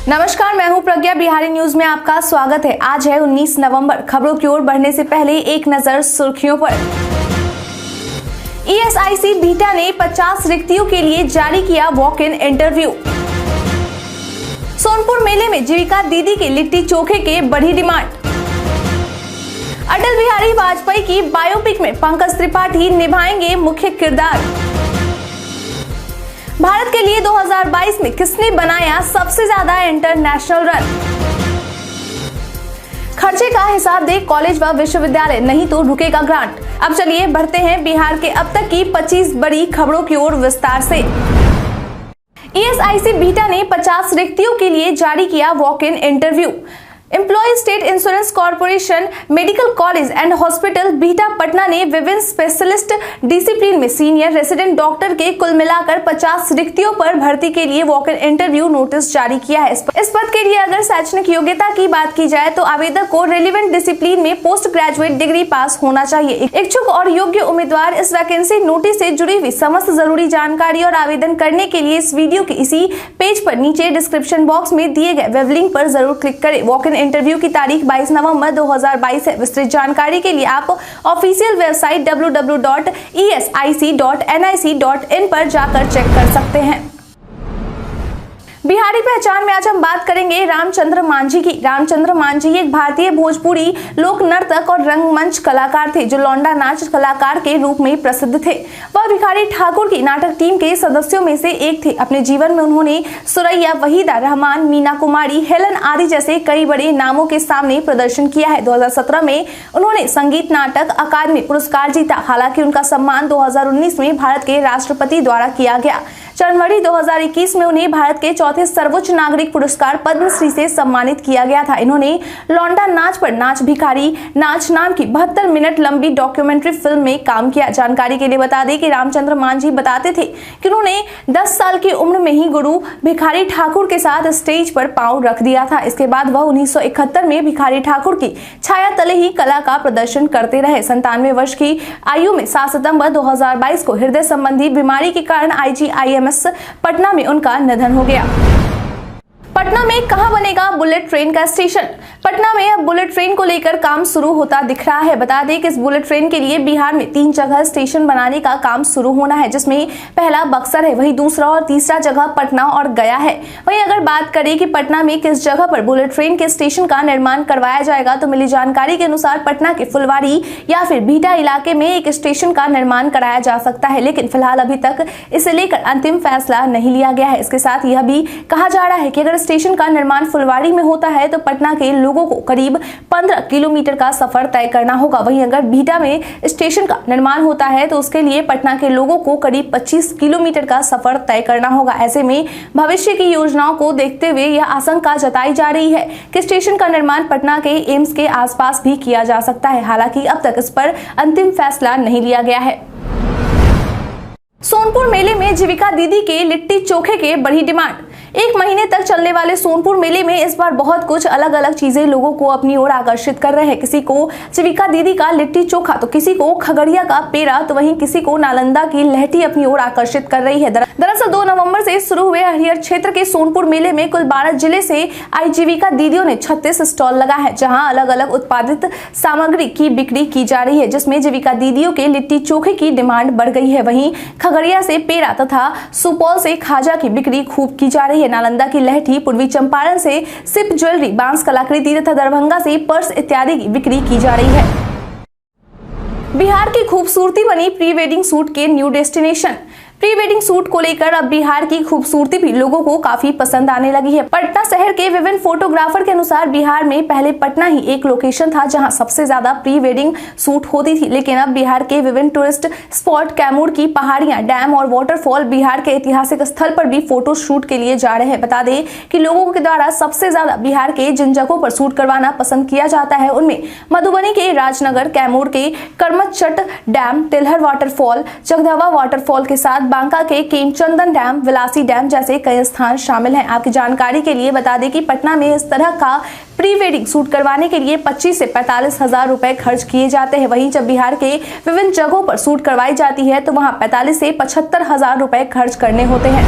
नमस्कार, मैं हूं प्रज्ञा। बिहारी न्यूज में आपका स्वागत है। आज है 19 नवंबर। खबरों की ओर बढ़ने से पहले एक नजर सुर्खियों पर। ईएसआईसी बीटा ने 50 रिक्तियों के लिए जारी किया वॉक इन इंटरव्यू। सोनपुर मेले में जीविका दीदी के लिट्टी चोखे के बढ़ी डिमांड। अटल बिहारी वाजपेयी की बायोपिक में पंकज त्रिपाठी निभाएंगे मुख्य किरदार। भारत के लिए 2022 में किसने बनाया सबसे ज्यादा इंटरनेशनल रन। खर्चे का हिसाब दे कॉलेज व विश्वविद्यालय, नहीं तो रुकेगा ग्रांट। अब चलिए बढ़ते हैं बिहार के अब तक की 25 बड़ी खबरों की ओर विस्तार से। ईएसआईसी बीटा ने 50 रिक्तियों के लिए जारी किया walk in interview. Employ state insurance corporation medical college and hospital Bihta Patna ने विभिन्न स्पेशलिस्ट डिसिप्लिन में सीनियर रेसिडेंट डॉक्टर के कुल मिलाकर 50 रिक्तियों पर भर्ती के लिए वॉक इन इंटरव्यू नोटिस जारी किया है। इस पद के लिए अगर शैक्षणिक योग्यता की बात की जाए तो आवेदक को रेलिवेंट डिसिप्लिन में पोस्ट ग्रेजुएट डिग्री पास होना चाहिए। इच्छुक और योग्य उम्मीदवार इस वैकेंसी नोटिस से जुड़ी हुई समस्त जरूरी जानकारी और आवेदन करने के लिए इस वीडियो के इसी पेज पर नीचे डिस्क्रिप्शन बॉक्स में दिए गए वेब लिंक पर जरूर क्लिक करें। वॉक इन इंटरव्यू की तारीख 22 नवंबर 2022 है। विस्तृत जानकारी के लिए आप ऑफिशियल वेबसाइट www.esic.nic.in पर जाकर चेक कर सकते हैं। बिहारी पहचान में आज हम बात करेंगे रामचंद्र मांझी की। रामचंद्र मांझी एक भारतीय भोजपुरी लोक नर्तक और रंगमंच कलाकार थे जो लौंडा नाच कलाकार के रूप में प्रसिद्ध थे। वह भिखारी ठाकुर की नाटक टीम के सदस्यों में से एक थे। अपने जीवन में उन्होंने सुरैया, वहीदा रहमान, मीना कुमारी, हेलन आदि जैसे कई बड़े नामों के सामने प्रदर्शन किया है। 2017 में उन्होंने संगीत नाटक अकादमी पुरस्कार जीता। हालांकि उनका सम्मान 2019 में भारत के राष्ट्रपति द्वारा किया गया। जनवरी 2021 में उन्हें भारत के चौथे सर्वोच्च नागरिक पुरस्कार पद्मश्री से सम्मानित किया गया था। इन्होंने लौंडा नाच पर नाच भिखारी नाच नाम की 72 मिनट लंबी डॉक्यूमेंट्री फिल्म में काम किया। जानकारी के लिए बता दें कि रामचंद्र मांझी बताते थे कि उन्होंने 10 साल की उम्र में ही गुरु भिखारी ठाकुर के साथ स्टेज पर पांव रख दिया था। इसके बाद वह 1971 में भिखारी ठाकुर की छाया तले ही कला का प्रदर्शन करते रहे। 97 वर्ष की आयु में 7 सितंबर 2022 को हृदय संबंधी बीमारी के कारण IGIMS पटना में उनका निधन हो गया। पटना में कहां बनेगा बुलेट ट्रेन का स्टेशन। पटना में अब बुलेट ट्रेन को लेकर काम शुरू होता दिख रहा है। बता दें कि इस बुलेट ट्रेन के लिए बिहार में 3 जगह स्टेशन बनाने का काम शुरू होना है, जिसमें पहला बक्सर है, वहीं दूसरा और तीसरा जगह पटना और गया है। वहीं अगर बात करें कि पटना में किस जगह पर बुलेट ट्रेन के स्टेशन का निर्माण करवाया जाएगा तो मिली जानकारी के अनुसार पटना के फुलवारी या फिर बीटा इलाके में एक स्टेशन का निर्माण कराया जा सकता है, लेकिन फिलहाल अभी तक इसे लेकर अंतिम फैसला नहीं लिया गया है। इसके साथ यह भी कहा जा रहा है कि अगर स्टेशन का निर्माण फुलवारी में होता है तो पटना के लोगों को करीब 15 किलोमीटर का सफर तय करना होगा। वहीं अगर बीटा में स्टेशन का निर्माण होता है तो उसके लिए पटना के लोगों को करीब 25 किलोमीटर का सफर तय करना होगा। ऐसे में भविष्य की योजनाओं को देखते हुए यह आशंका जताई जा रही है कि स्टेशन का निर्माण पटना के एम्स के आसपास भी किया जा सकता है। हालांकि अब तक इस पर अंतिम फैसला नहीं लिया गया है। सोनपुर मेले में जीविका दीदी के लिट्टी चोखे के बढ़ी डिमांड। 1 महीने तक चलने वाले सोनपुर मेले में इस बार बहुत कुछ अलग अलग चीजें लोगों को अपनी ओर आकर्षित कर रहे हैं। किसी को जीविका दीदी का लिट्टी चोखा तो किसी को खगड़िया का पेड़ा तो वहीं किसी को नालंदा की लहठी अपनी ओर आकर्षित कर रही है। दरअसल 2 नवंबर से शुरू हुए हरिहर क्षेत्र के सोनपुर मेले में कुल 12 जिले से आई जीविका दीदियों ने 36 स्टॉल लगा है, जहाँ अलग अलग उत्पादित सामग्री की बिक्री की जा रही है, जिसमें जीविका दीदियों के लिट्टी चोखे की डिमांड बढ़ गई है। वहीं खगड़िया से पेड़ा तथा सुपौल से खाजा की बिक्री खूब की जा रही है। नालंदा की लहठी, पूर्वी चंपारण से सिप ज्वेलरी, बांस कलाकृति तथा दरभंगा से पर्स इत्यादि की बिक्री की जा रही है। बिहार की खूबसूरती बनी प्री वेडिंग शूट के new destination. Pre wedding shoot को लेकर अब बिहार की खूबसूरती भी लोगों को काफी पसंद आने लगी है। पटना शहर के विभिन्न फोटोग्राफर के अनुसार बिहार में पहले पटना ही एक लोकेशन था जहां सबसे ज्यादा प्री वेडिंग शूट होती थी, लेकिन अब बिहार के विभिन्न टूरिस्ट स्पॉट, कैमूर की पहाड़ियां, डैम और वाटरफॉल बिहार के ऐतिहासिक स्थल पर भी फोटो शूट के लिए जा रहे हैं। बता दें कि लोगों के द्वारा सबसे ज्यादा बिहार के जिन जगहों पर शूट करवाना पसंद किया जाता है उनमें मधुबनी के राजनगर, कैमूर के Karamchat dam, Tilhar waterfall, Jagdawa waterfall के साथ बांका के केमचंदन डैम, विलासी डैम जैसे कई स्थान शामिल हैं। आपकी जानकारी के लिए बता दें कि पटना में इस तरह का प्री वेडिंग शूट करवाने के लिए 25 से 45 हजार रुपए खर्च किए जाते हैं। वहीं जब बिहार के विभिन्न जगहों पर शूट करवाई जाती है तो वहां 45 से 75 हजार रुपए खर्च करने होते हैं।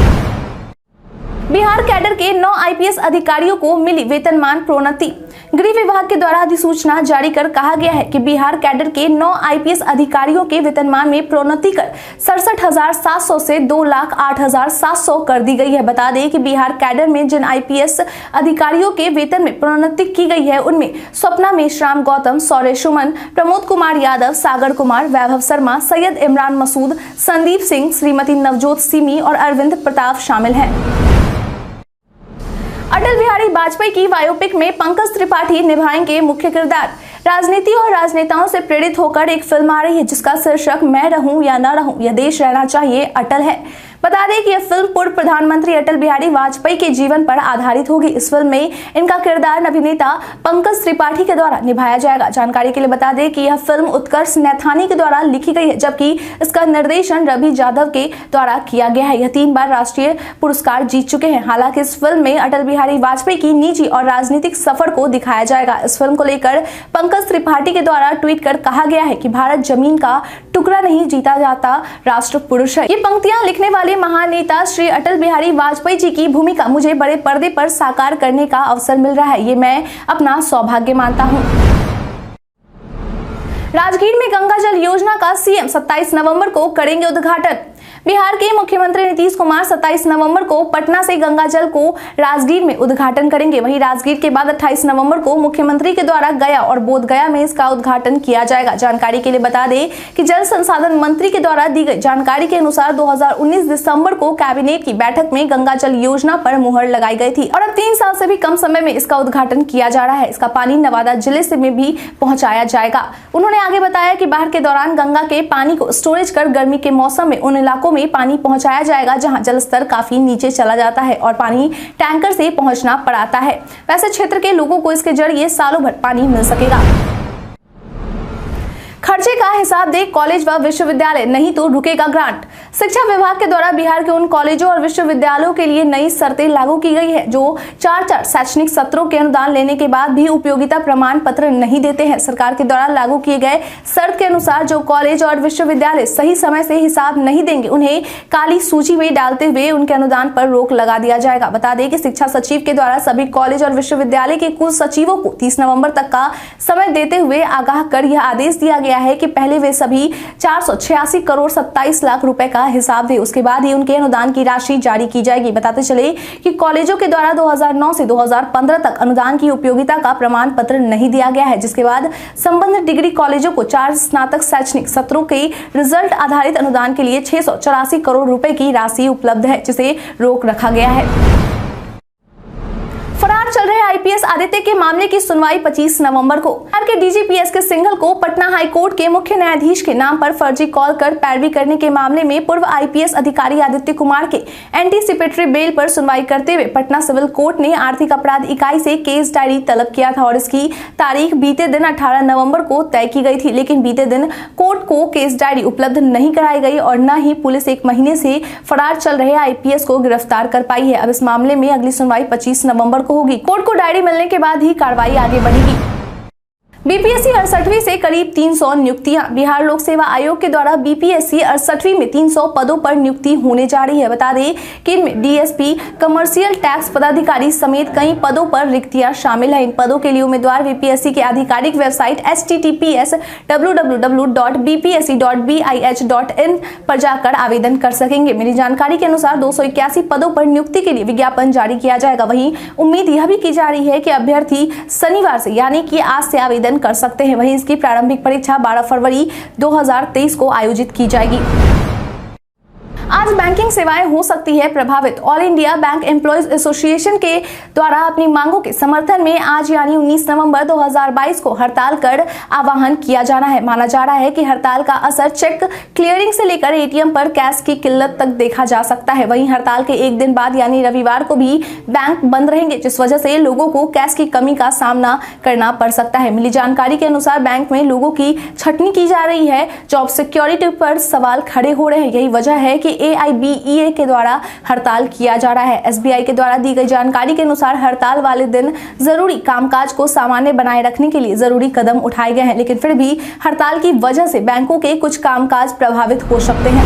बिहार कैडर के 9 आईपीएस अधिकारियों को मिली वेतनमान प्रोन्नति। गृह विभाग के द्वारा अधिसूचना जारी कर कहा गया है कि बिहार कैडर के 9 आईपीएस अधिकारियों के वेतनमान में प्रोन्नति कर 67,700 से 2,08,700 कर दी गई है। बता दें कि बिहार कैडर में जिन आईपीएस अधिकारियों के वेतन में प्रोन्नति की गई है उनमें स्वप्ना मेश्राम गौतम, सौर्य सुमन, प्रमोद कुमार यादव, सागर कुमार, वैभव शर्मा, सैयद इमरान मसूद, संदीप सिंह, श्रीमती नवजोत सिमी और अरविंद प्रताप शामिल हैं। अटल बिहारी वाजपेयी की बायोपिक में पंकज त्रिपाठी निभाएंगे मुख्य किरदार। राजनीति और राजनेताओं से प्रेरित होकर एक फिल्म आ रही है जिसका शीर्षक मैं रहूं या न रहूं, यह देश रहना चाहिए अटल है। बता दें कि यह फिल्म पूर्व प्रधानमंत्री अटल बिहारी वाजपेयी के जीवन पर आधारित होगी। इस फिल्म में इनका किरदार अभिनेता पंकज त्रिपाठी के द्वारा निभाया जाएगा। जानकारी के लिए बता दें कि यह फिल्म उत्कर्ष नैथानी के द्वारा लिखी गई है, जबकि इसका निर्देशन रवि जाधव के द्वारा किया गया है। यह 3 बार राष्ट्रीय पुरस्कार जीत चुके हैं। हालांकि इस फिल्म में अटल बिहारी वाजपेयी की निजी और राजनीतिक सफर को दिखाया जाएगा। इस फिल्म को लेकर पंकज त्रिपाठी के द्वारा ट्वीट कर कहा गया है कि भारत जमीन का टुकड़ा नहीं, जीता जाता राष्ट्र पुरुष है। ये पंक्तियां लिखने वाले महान नेता श्री अटल बिहारी वाजपेयी जी की भूमिका मुझे बड़े पर्दे पर साकार करने का अवसर मिल रहा है, ये मैं अपना सौभाग्य मानता हूं। राजगीर में गंगा जल योजना का सीएम 27 नवंबर को करेंगे उद्घाटन। बिहार के मुख्यमंत्री नीतीश कुमार 27 नवंबर को पटना से गंगा जल को राजगीर में उद्घाटन करेंगे। वहीं राजगीर के बाद 28 नवंबर को मुख्यमंत्री के द्वारा गया और बोधगया में इसका उद्घाटन किया जाएगा। जानकारी के लिए बता दें कि जल संसाधन मंत्री के द्वारा दी गई जानकारी के अनुसार 2019 दिसंबर को कैबिनेट की बैठक में गंगा जल योजना पर मुहर लगाई गई थी और अब 3 साल से भी कम समय में इसका उद्घाटन किया जा रहा है। इसका पानी नवादा जिले से में भी पहुंचाया जाएगा। उन्होंने आगे बताया कि बाढ़ के दौरान गंगा के पानी को स्टोरेज कर गर्मी के मौसम में उन इलाकों में पानी पहुंचाया जाएगा जहां जल स्तर काफी नीचे चला जाता है और पानी टैंकर से पहुंचना पड़ता है। वैसे क्षेत्र के लोगों को इसके जरिए सालों भर पानी मिल सकेगा। खर्चे का हिसाब दे कॉलेज व विश्वविद्यालय, नहीं तो रुकेगा ग्रांट। शिक्षा विभाग के द्वारा बिहार के उन कॉलेजों और विश्वविद्यालयों के लिए नई शर्तें लागू की गई है जो 4 शैक्षणिक सत्रों के अनुदान लेने के बाद भी उपयोगिता प्रमाण पत्र नहीं देते हैं। सरकार के द्वारा लागू किए गए शर्त के अनुसार जो कॉलेज और विश्वविद्यालय सही समय से हिसाब नहीं देंगे उन्हें काली सूची में डालते हुए उनके अनुदान पर रोक लगा दिया जाएगा। बता दें कि शिक्षा सचिव के द्वारा सभी कॉलेज और विश्वविद्यालय के कुल सचिवों को 30 नवंबर तक का समय देते हुए आगाह कर यह आदेश दिया गया है कि पहले वे सभी 486 करोड़ 27 लाख रुपए का हिसाब दे, उसके बाद ही उनके अनुदान की राशि जारी की जाएगी। बताते चले कि कॉलेजों के द्वारा 2009 से 2015 तक अनुदान की उपयोगिता का प्रमाण पत्र नहीं दिया गया है, जिसके बाद संबंधित डिग्री कॉलेजों को 4 स्नातक शैक्षणिक सत्रों के रिजल्ट आधारित अनुदान के लिए 684 करोड़ रुपए की राशि उपलब्ध है, जिसे रोक रखा गया है। फरार चल रहे आईपीएस आदित्य के मामले की सुनवाई 25 नवंबर को। बिहार के डीजीपीएस के सिंघल को पटना हाई कोर्ट के मुख्य न्यायाधीश के नाम पर फर्जी कॉल कर पैरवी करने के मामले में पूर्व आईपीएस अधिकारी आदित्य कुमार के एंटीसिपेटरी बेल पर सुनवाई करते हुए पटना सिविल कोर्ट ने आर्थिक अपराध इकाई से केस डायरी तलब किया था और इसकी तारीख बीते दिन 18 नवंबर को तय की गई थी, लेकिन बीते दिन कोर्ट को केस डायरी उपलब्ध नहीं कराई गई और न ही पुलिस 1 महीने से फरार चल रहे आईपीएस को गिरफ्तार कर पाई है। अब इस मामले में अगली सुनवाई 25 नवंबर को होगी। कोर्ट को डायरी मिलने के बाद ही कार्रवाई आगे बढ़ेगी। बीपीएससी 68वीं से करीब 300 नियुक्तियां। बिहार लोक सेवा आयोग के द्वारा बीपीएससी 68वीं में 300 पदों पर नियुक्ति होने जा रही है। बता दें कि इनमें डीएसपी, कमर्शियल टैक्स पदाधिकारी समेत कई पदों पर रिक्तियां शामिल हैं। इन पदों के लिए उम्मीदवार बीपीएससी की आधिकारिक वेबसाइट https://www.bpsc.bih.in पर जाकर आवेदन कर सकेंगे। मेरी जानकारी के अनुसार 281 पदों पर नियुक्ति के लिए विज्ञापन जारी किया जाएगा। वहीं उम्मीद यह भी की जा रही है कि अभ्यर्थी शनिवार से यानी कि आज से आवेदन कर सकते हैं। वहीं इसकी प्रारंभिक परीक्षा 12 फरवरी 2023 को आयोजित की जाएगी। आज बैंकिंग सेवाएं हो सकती है प्रभावित। All India bank employees association के द्वारा अपनी मांगों के समर्थन में आज यानी 19 नवंबर 2022 को हड़ताल कर आह्वान किया जाना है। माना जा रहा है कि हड़ताल का असर चेक क्लियरिंग से लेकर एटीएम पर कैश की किल्लत तक देखा जा सकता है। वहीं हड़ताल के एक दिन बाद यानी रविवार को भी बैंक बंद रहेंगे, जिस वजह से लोगों को कैश की कमी का सामना करना पड़ सकता है। मिली जानकारी के अनुसार बैंक में लोगों की छटनी की जा रही है। जॉब सिक्योरिटी पर सवाल खड़े हो रहे हैं। यही वजह है कि AIBEA के द्वारा हड़ताल किया जा रहा है। SBI के द्वारा दी गई जानकारी के अनुसार हड़ताल वाले दिन जरूरी कामकाज को सामान्य बनाए रखने के लिए जरूरी कदम उठाए गए हैं, लेकिन फिर भी हड़ताल की वजह से बैंकों के कुछ कामकाज प्रभावित हो सकते हैं।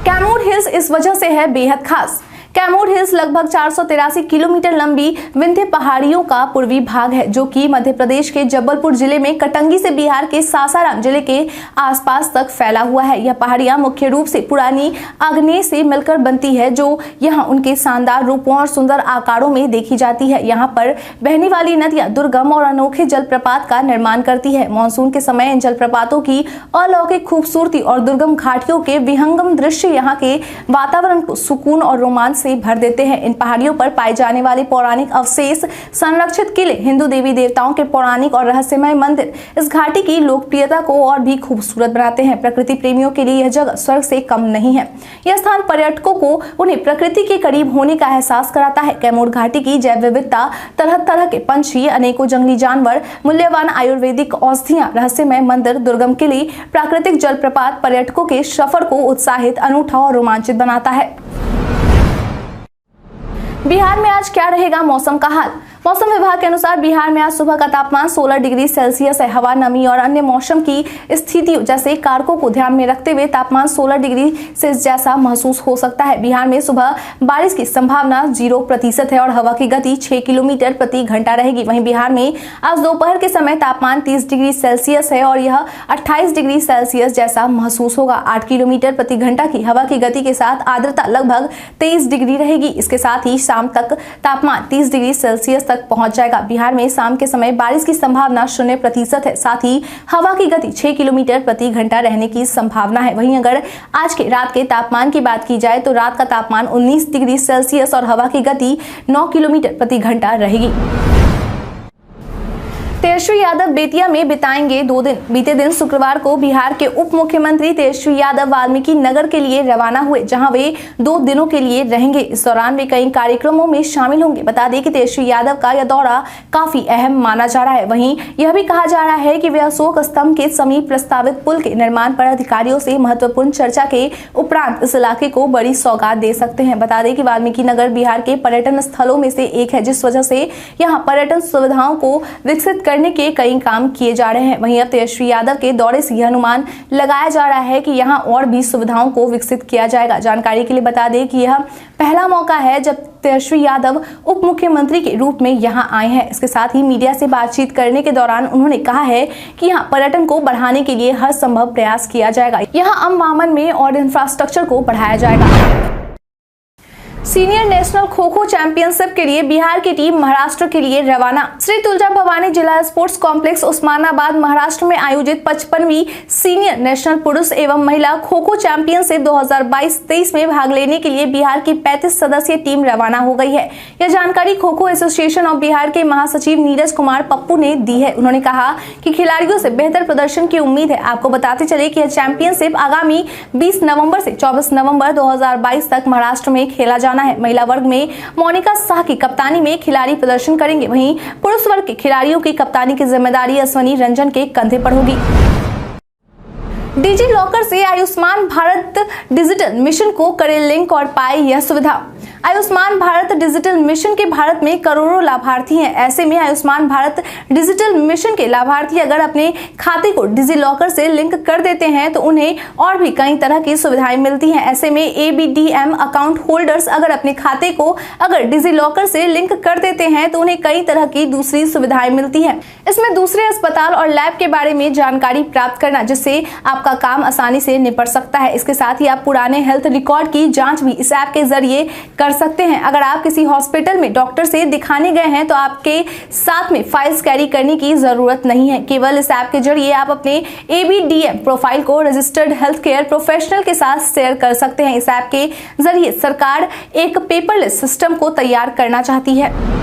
कैमूर हिल्स इस वजह से है बेहद खास। कैमूर हिल्स लगभग 483 किलोमीटर लंबी विंध्य पहाड़ियों का पूर्वी भाग है, जो कि मध्य प्रदेश के जबलपुर जिले में कटंगी से बिहार के सासाराम जिले के आसपास तक फैला हुआ है। यह पहाड़ियां मुख्य रूप से पुरानी आग्नेय से मिलकर बनती है, जो यहाँ उनके शानदार रूपों और सुंदर आकारों में देखी जाती है। यहाँ पर बहने वाली नदियां दुर्गम और अनोखे जलप्रपात का निर्माण करती है। मानसून के समय इन जलप्रपातों की अलौकिक खूबसूरती और दुर्गम घाटियों के विहंगम दृश्य यहाँ के वातावरण को सुकून और रोमांच से भर देते हैं। इन पहाड़ियों पर पाए जाने वाले पौराणिक अवशेष, संरक्षित किले, हिंदू देवी देवताओं के पौराणिक और रहस्यमय मंदिर इस घाटी की लोकप्रियता को और भी खूबसूरत बनाते हैं। प्रकृति प्रेमियों के लिए यह जगह स्वर्ग से कम नहीं है। यह स्थान पर्यटकों को उन्हें प्रकृति के करीब होने का एहसास कराता है। कैमूर घाटी की जैव विविधता, तरह तरह के पंछी, अनेकों जंगली जानवर, मूल्यवान आयुर्वेदिक औषधियां, रहस्यमय मंदिर, दुर्गम किले, प्राकृतिक जलप्रपात पर्यटकों के सफर को उत्साहित, अनूठा और रोमांचित बनाता है। बिहार में आज क्या रहेगा मौसम का हाल? मौसम विभाग के अनुसार बिहार में आज सुबह का तापमान 16 डिग्री सेल्सियस है। हवा, नमी और अन्य मौसम की स्थितियों जैसे कारकों को ध्यान में रखते हुए तापमान 16 डिग्री सेल्सियस जैसा महसूस हो सकता है। बिहार में सुबह बारिश की संभावना 0% है और हवा की गति 6 किलोमीटर प्रति घंटा रहेगी। वहीं बिहार में आज दोपहर के समय तापमान 30 डिग्री सेल्सियस है और यह 28 डिग्री सेल्सियस जैसा महसूस होगा। 8 किलोमीटर प्रति घंटा की हवा की गति के साथ आर्द्रता लगभग 23 डिग्री रहेगी। इसके साथ ही शाम तक तापमान 30 डिग्री सेल्सियस तक पहुंच जाएगा। बिहार में शाम के समय बारिश की संभावना 0% है। साथ ही हवा की गति 6 किलोमीटर प्रति घंटा रहने की संभावना है। वहीं अगर आज के रात के तापमान की बात की जाए तो रात का तापमान 19 डिग्री सेल्सियस और हवा की गति 9 किलोमीटर प्रति घंटा रहेगी। तेजस्वी यादव बेतिया में बिताएंगे 2 दिन। बीते दिन शुक्रवार को बिहार के उप मुख्यमंत्री तेजस्वी यादव वाल्मीकि नगर के लिए रवाना हुए, जहां वे 2 दिनों के लिए रहेंगे। इस दौरान वे कई कार्यक्रमों में शामिल होंगे। बता दें कि तेजस्वी यादव का यह दौरा काफी अहम माना जा रहा है। वहीं यह भी कहा जा रहा है कि वे अशोक स्तंभ के समीप प्रस्तावित पुल के निर्माण पर अधिकारियों से महत्वपूर्ण चर्चा के उपरांत इस इलाके को बड़ी सौगात दे सकते हैं। बता दें कि वाल्मीकि नगर बिहार के पर्यटन स्थलों में से एक है, जिस वजह से यहाँ पर्यटन सुविधाओं को विकसित करने के कई काम किए जा रहे हैं। वहीं अब तेजस्वी यादव के दौरे से यह अनुमान लगाया जा रहा है कि यहां और भी सुविधाओं को विकसित किया जाएगा। जानकारी के लिए बता दें कि यह पहला मौका है जब तेजस्वी यादव उप मुख्यमंत्री के रूप में यहां आए हैं। इसके साथ ही मीडिया से बातचीत करने के दौरान उन्होंने कहा है कि यहां पर्यटन को बढ़ाने के लिए हर संभव प्रयास किया जाएगा। यहां आम वाहन में और इंफ्रास्ट्रक्चर को बढ़ाया जाएगा। Senior national kho kho championship के लिए बिहार की टीम महाराष्ट्र के लिए रवाना। श्री तुलजा भवानी जिला स्पोर्ट्स कॉम्प्लेक्स उस्मानाबाद महाराष्ट्र में आयोजित 55वीं सीनियर नेशनल पुरुष एवं महिला खो खो चैंपियनशिप 2022-23 में भाग लेने के लिए बिहार की 35 सदस्यीय टीम रवाना हो गई है। यह जानकारी खो खो एसोसिएशन ऑफ बिहार के महासचिव नीरज कुमार पप्पू ने दी है। उन्होंने कहा कि खिलाड़ियों से बेहतर प्रदर्शन की उम्मीद है। आपको बताते चले कि यह चैंपियनशिप आगामी 20 नवंबर से 24 नवंबर 2022 तक महाराष्ट्र में खेला जाना है। महिला वर्ग में मोनिका शाह की कप्तानी में खिलाड़ी प्रदर्शन करेंगे। वहीं पुरुष वर्ग के खिलाड़ियों की कप्तानी की जिम्मेदारी अश्वनी रंजन के कंधे पर होगी। डिजी लॉकर से आयुष्मान भारत डिजिटल मिशन को करें लिंक और पाए यह सुविधा। आयुष्मान भारत डिजिटल मिशन के भारत में करोड़ों लाभार्थी हैं। ऐसे में आयुष्मान भारत डिजिटल मिशन के लाभार्थी अगर अपने खाते को डिजी लॉकर से लिंक कर देते हैं तो उन्हें और भी कई तरह की सुविधाएं मिलती हैं। ऐसे में ABDM अकाउंट होल्डर्स अगर अपने खाते को डिजी लॉकर से लिंक कर देते हैं तो उन्हें कई तरह की दूसरी सुविधाएं मिलती हैं। इसमें दूसरे अस्पताल और लैब के बारे में जानकारी प्राप्त करना, जिससे आपका काम आसानी से निपट सकता है। इसके साथ ही आप पुराने हेल्थ रिकॉर्ड की जाँच भी इस ऐप के जरिए कर सकते हैं। अगर आप किसी हॉस्पिटल में डॉक्टर से दिखाने गए हैं तो आपके साथ में फाइल्स कैरी करने की जरूरत नहीं है। केवल इस ऐप के जरिए आप अपने ABDM प्रोफाइल को रजिस्टर्ड हेल्थ केयर प्रोफेशनल के साथ शेयर कर सकते हैं। इस ऐप के जरिए सरकार एक पेपरलेस सिस्टम को तैयार करना चाहती है।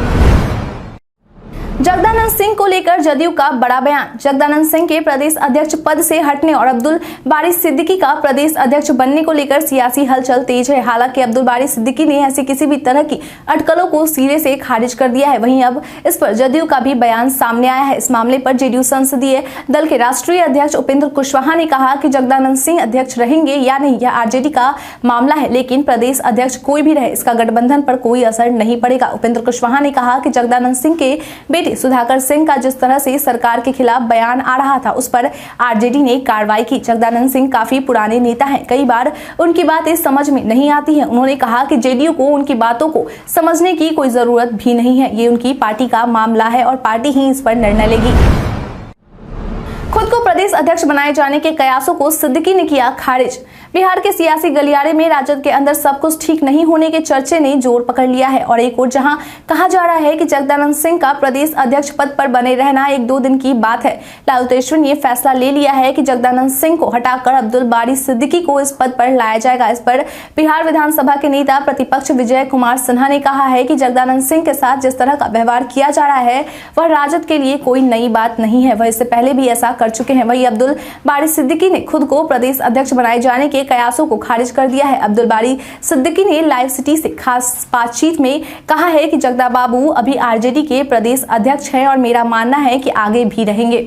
जगदानंद सिंह को लेकर जदयू का बड़ा बयान। जगदानंद सिंह के प्रदेश अध्यक्ष पद से हटने और अब्दुल बारी सिद्दीकी का प्रदेश अध्यक्ष बनने को लेकर सियासी हलचल तेज है। हालांकि अब्दुल बारी सिद्दीकी ने ऐसी किसी भी तरह की अटकलों को सिरे से खारिज कर दिया है। वहीं अब इस पर जदयू का भी बयान सामने आया है। इस मामले पर जेडीयू संसदीय दल के राष्ट्रीय अध्यक्ष उपेंद्र कुशवाहा ने कहा कि जगदानंद सिंह अध्यक्ष रहेंगे या नहीं यह आरजेडी का मामला है, लेकिन प्रदेश अध्यक्ष कोई भी रहे इसका गठबंधन पर कोई असर नहीं पड़ेगा। उपेंद्र कुशवाहा ने कहा कि जगदानंद सिंह के बेटे सुधाकर सिंह का जिस तरह से सरकार के खिलाफ बयान आ रहा था, उस पर आरजेडी ने कार्रवाई की। जगदानंद सिंह काफी पुराने नेता हैं, कई बार उनकी बातें समझ में नहीं आती हैं। उन्होंने कहा कि जेडीयू को उनकी बातों को समझने की कोई जरूरत भी नहीं है, ये उनकी पार्टी का मामला है और पार्टी ही इस पर निर्णय लेगी। खुद को प्रदेश अध्यक्ष बनाए जाने के कयासों को सिद्दीकी ने किया खारिज। बिहार के सियासी गलियारे में राजद के अंदर सब कुछ ठीक नहीं होने के चर्चे ने जोर पकड़ लिया है और एक और जहां कहा जा रहा है कि जगदानंद सिंह का प्रदेश अध्यक्ष पद पर बने रहना एक दो दिन की बात है। लालू तेश्वर ने फैसला ले लिया है कि जगदानंद सिंह को हटाकर अब्दुल बारी सिद्दीकी को इस पद पर लाया जाएगा। इस पर बिहार विधानसभा के नेता प्रतिपक्ष विजय कुमार सिन्हा ने कहा है कि जगदानंद सिंह के साथ जिस तरह का व्यवहार किया जा रहा है वह राजद के लिए कोई नई बात नहीं है, वह इससे पहले भी ऐसा कर चुके हैं। वही अब्दुल बारी सिद्दीकी ने खुद को प्रदेश अध्यक्ष बनाए जाने के कयासों को खारिज कर दिया है। अब्दुल बारी सिद्दीकी ने लाइव सिटी से खास बातचीत में कहा है कि जगदा बाबू अभी आरजेडी के प्रदेश अध्यक्ष हैं और मेरा मानना है कि आगे भी रहेंगे।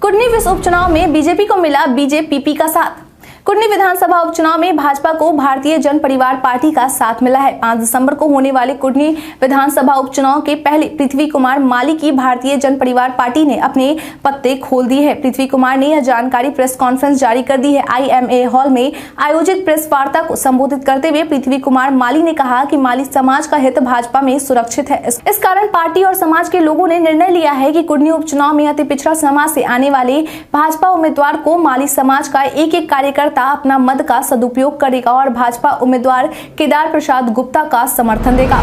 कुडनी विस उपचुनाव में बीजेपी को मिला बीजेपीपी का साथ। कुडनी विधानसभा उपचुनाव में भाजपा को भारतीय जन परिवार पार्टी का साथ मिला है। 5 दिसंबर को होने वाले कुडनी विधानसभा उपचुनाव के पहले पृथ्वी कुमार माली की भारतीय जन परिवार पार्टी ने अपने पत्ते खोल दिए हैं। पृथ्वी कुमार ने यह जानकारी प्रेस कॉन्फ्रेंस जारी कर दी है। IMA हॉल में आयोजित प्रेस वार्ता को संबोधित करते हुए पृथ्वी कुमार माली ने कहा कि माली समाज का हित भाजपा में सुरक्षित है। इस कारण पार्टी और समाज के लोगों ने निर्णय लिया है कि कुडनी उपचुनाव में अति पिछड़ा समाज से आने वाले भाजपा उम्मीदवार को माली समाज का एक कार्यकर्ता अपना मत का सदुपयोग करेगा और भाजपा उम्मीदवार केदार प्रसाद गुप्ता का समर्थन देगा।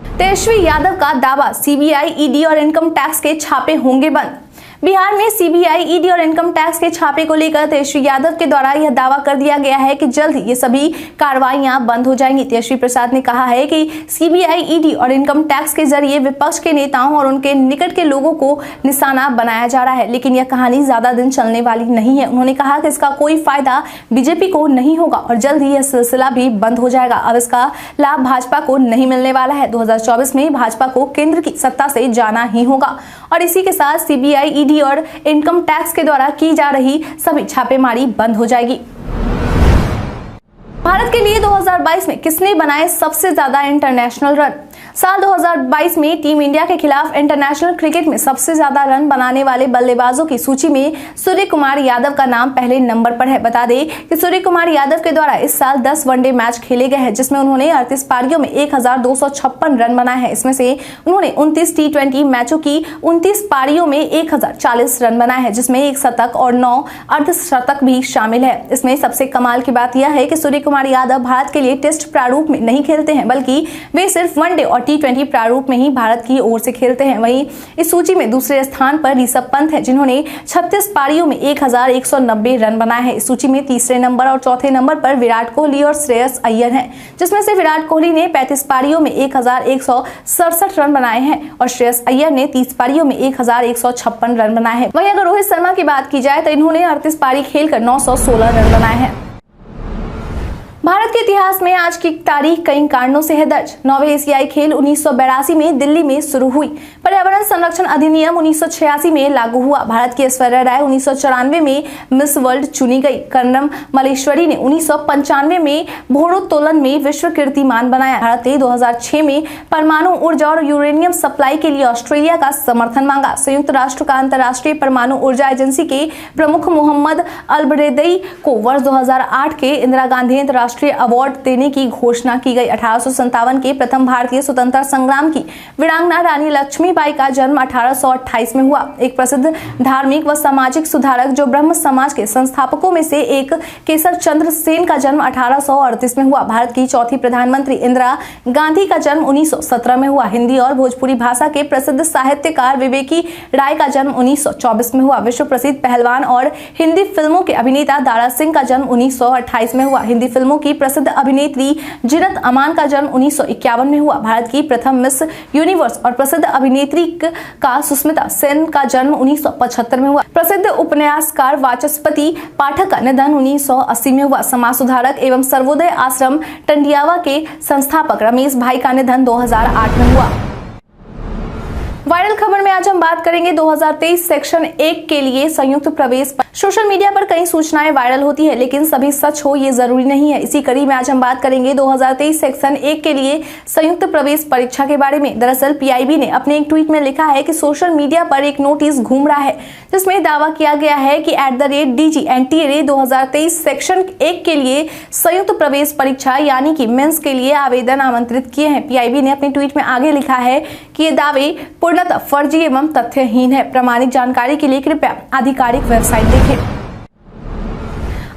तेजस्वी यादव का दावा, CBI, ED और इनकम टैक्स के छापे होंगे बंद। बिहार में CBI, ED और इनकम टैक्स के छापे को लेकर तेजस्वी यादव के द्वारा यह दावा कर दिया गया है कि जल्द ही ये सभी कार्रवाइयां बंद हो जाएंगी। तेजस्वी प्रसाद ने कहा है कि CBI, ED और इनकम टैक्स के जरिए विपक्ष के नेताओं और उनके निकट के लोगों को निशाना बनाया जा रहा है, लेकिन यह कहानी ज्यादा दिन चलने वाली नहीं है। उन्होंने कहा कि इसका कोई फायदा बीजेपी को नहीं होगा और जल्द ही यह सिलसिला भी बंद हो जाएगा। अब इसका लाभ भाजपा को नहीं मिलने वाला है। 2024 में भाजपा को केंद्र की सत्ता से जाना ही होगा और इसी के साथ CBI, ED और इनकम टैक्स के द्वारा की जा रही सभी छापेमारी बंद हो जाएगी। भारत के लिए 2022 में किसने बनाए सबसे ज्यादा इंटरनेशनल रन? साल 2022 में टीम इंडिया के खिलाफ इंटरनेशनल क्रिकेट में सबसे ज्यादा रन बनाने वाले बल्लेबाजों की सूची में सूर्य कुमार यादव का नाम पहले नंबर पर है। बता दें कि सूर्य कुमार यादव के द्वारा इस साल 10 वनडे मैच खेले गए हैं, जिसमें उन्होंने 38 पारियों में 1256 रन बनाए हैं। इसमें से उन्होंने 29 T20 मैचों की 29 पारियों में 1040 रन बनाए हैं, जिसमें 1 शतक और 9 अर्धशतक भी शामिल है। इसमें सबसे कमाल की बात यह है कि सूर्य कुमार यादव भारत के लिए टेस्ट प्रारूप में नहीं खेलते हैं, बल्कि वे सिर्फ वनडे और T20 प्रारूप में ही भारत की ओर से खेलते हैं। वहीं इस सूची में दूसरे स्थान पर ऋषभ पंत है, जिन्होंने 36 पारियों में 1190 रन बनाए हैं। इस सूची में तीसरे नंबर और चौथे नंबर पर विराट कोहली और श्रेयस अय्यर हैं, जिसमें से विराट कोहली ने 35 पारियों में 1167 रन बनाए हैं और श्रेयस अय्यर ने 30 पारियों में 1156 रन बनाए हैं। वहीं अगर रोहित शर्मा की बात की जाए तो इन्होंने 38 पारी खेलकर 916 रन बनाए हैं। भारत के इतिहास में आज की तारीख कई कारणों से है दर्ज। 9वें एशियाई खेल 1982 में दिल्ली में शुरू हुई। पर्यावरण संरक्षण अधिनियम 1986 में लागू हुआ। भारत की ऐश्वर्या राय 1994 में मिस वर्ल्ड चुनी गई। कर्णम मल्लेश्वरी ने 1995 में भारोत्तोलन में विश्व कीर्तिमान बनाया। भारत ने 2006 में परमाणु ऊर्जा और यूरेनियम सप्लाई के लिए ऑस्ट्रेलिया का समर्थन मांगा। संयुक्त राष्ट्र का अंतर्राष्ट्रीय परमाणु ऊर्जा एजेंसी के प्रमुख मोहम्मद अलबरेदई को वर्ष 2008 के इंदिरा गांधी राष्ट्रीय अवार्ड देने की घोषणा की गई। 1857 के प्रथम भारतीय स्वतंत्रता संग्राम की वीरांगना रानी लक्ष्मीबाई का जन्म 1828 में हुआ। एक प्रसिद्ध धार्मिक व सामाजिक सुधारक जो ब्रह्म समाज के संस्थापकों में से एक केसर चंद्र सेन का जन्म 1838 में हुआ। भारत की चौथी प्रधानमंत्री इंदिरा गांधी का जन्म 1917 में हुआ। हिंदी और भोजपुरी भाषा के प्रसिद्ध साहित्यकार विवेकी राय का जन्म 1924 में हुआ। विश्व प्रसिद्ध पहलवान और हिंदी फिल्मों के अभिनेता दारा सिंह का जन्म 1928 में हुआ। हिंदी फिल्मों की प्रसिद्ध अभिनेत्री जिनत अमान का जन्म 1951 में हुआ। भारत की प्रथम मिस यूनिवर्स और प्रसिद्ध अभिनेत्री का सुष्मिता सेन का जन्म 1975 में हुआ। प्रसिद्ध उपन्यासकार वाचस्पति पाठक का निधन 1980 में हुआ। समाज सुधारक एवं सर्वोदय आश्रम टंडियावा के संस्थापक रमेश भाई का निधन 2008 में हुआ। वायरल खबर में आज हम बात करेंगे 2023 सेक्शन 1 के लिए संयुक्त प्रवेश सोशल मीडिया पर कई सूचनाएं वायरल होती है, लेकिन सभी सच हो ये जरूरी नहीं है। इसी कड़ी में आज हम बात करेंगे 2023 सेक्शन 1 के लिए संयुक्त प्रवेश परीक्षा के बारे में। दरअसल पीआईबी ने अपने एक ट्वीट में लिखा है कि सोशल मीडिया पर एक नोटिस घूम रहा है जिसमें दावा किया गया है कि @DGNTA 2023 सेक्शन 1 के लिए संयुक्त प्रवेश परीक्षा यानी कि मेंस के लिए आवेदन आमंत्रित किए हैं। पीआईबी ने अपने ट्वीट में आगे लिखा है कि ये दावे पूर्णतः फर्जी एवं तथ्यहीन है। प्रामाणिक जानकारी के लिए कृपया आधिकारिक वेबसाइट देखें।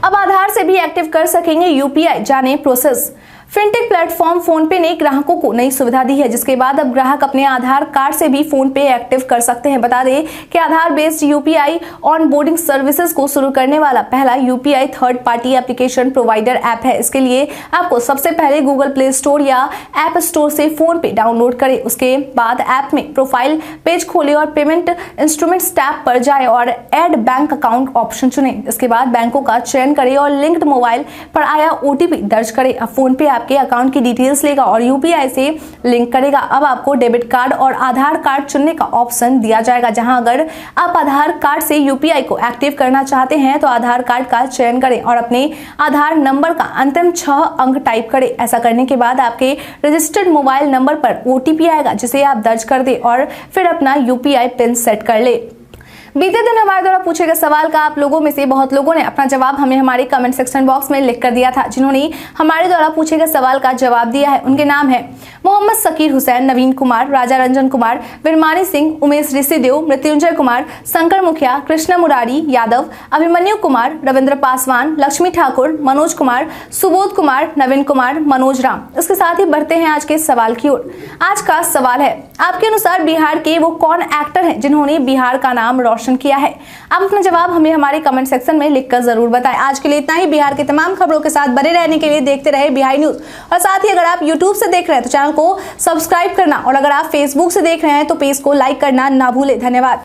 अब आधार से भी एक्टिव कर सकेंगे यूपीआई, जाने प्रोसेस। फिनटेक प्लेटफॉर्म फोनपे ने ग्राहकों को नई सुविधा दी है, जिसके बाद अब ग्राहक अपने आधार कार्ड से भी फोनपे एक्टिव कर सकते हैं। बता दें कि आधार बेस्ड यूपीआई ऑनबोर्डिंग सर्विसेज को शुरू करने वाला पहला UPI third party application provider app है। इसके लिए आपको सबसे पहले गूगल प्ले स्टोर या ऐप स्टोर से फोनपे डाउनलोड करें। उसके बाद ऐप में प्रोफाइल पेज खोले और पेमेंट इंस्ट्रूमेंट्स टैब पर जाए और ऐड बैंक अकाउंट ऑप्शन चुनें। इसके बाद बैंकों का चयन करें और लिंक्ड मोबाइल पर आया ओटीपी दर्ज करें। अब फोनपे आपके अकाउंट की डिटेल्स लेगा और यूपीआई से लिंक करेगा। अब आपको डेबिट कार्ड और आधार कार्ड चुनने का ऑप्शन दिया जाएगा, जहां अगर आप आधार कार्ड से यूपीआई को एक्टिव करना चाहते हैं तो आधार कार्ड का चयन करें और अपने आधार नंबर का अंतिम 6 अंक टाइप करें। ऐसा करने के बाद आपके रजिस्टर्ड मोबाइल नंबर पर ओटीपी आएगा, जिसे आप दर्ज कर दें और फिर अपना यूपीआई पिन सेट कर ले। बीते दिन हमारे द्वारा पूछे गए सवाल का आप लोगों में से बहुत लोगों ने अपना जवाब हमें हमारे कमेंट सेक्शन बॉक्स में लिख कर दिया था। जिन्होंने हमारे द्वारा पूछे गए सवाल का जवाब दिया है उनके नाम है मोहम्मद सकीर हुसैन, नवीन कुमार, राजा रंजन कुमार, विरमानी सिंह, उमेश ऋषिदेव, मृत्युंजय कुमार, शंकर मुखिया, कृष्ण मुरारी यादव, अभिमन्यु कुमार, रविंद्र पासवान, लक्ष्मी ठाकुर, मनोज कुमार, सुबोध कुमार, नवीन कुमार, मनोज राम। इसके साथ ही बढ़ते हैं आज के सवाल की ओर। आज का सवाल है, आपके अनुसार बिहार के वो कौन एक्टर हैं जिन्होंने बिहार का नाम रोशन किया है? आप अपना जवाब हमें हमारे कमेंट सेक्शन में लिखकर जरूर बताएं। आज के लिए इतना ही। बिहार के तमाम खबरों के साथ बने रहने के लिए देखते रहे बिहार न्यूज। और साथ ही अगर आप यूट्यूब से देख रहे हैं तो चैनल को सब्सक्राइब करना और अगर आप फेसबुक से देख रहे हैं तो पेज को लाइक करना ना भूलें। धन्यवाद।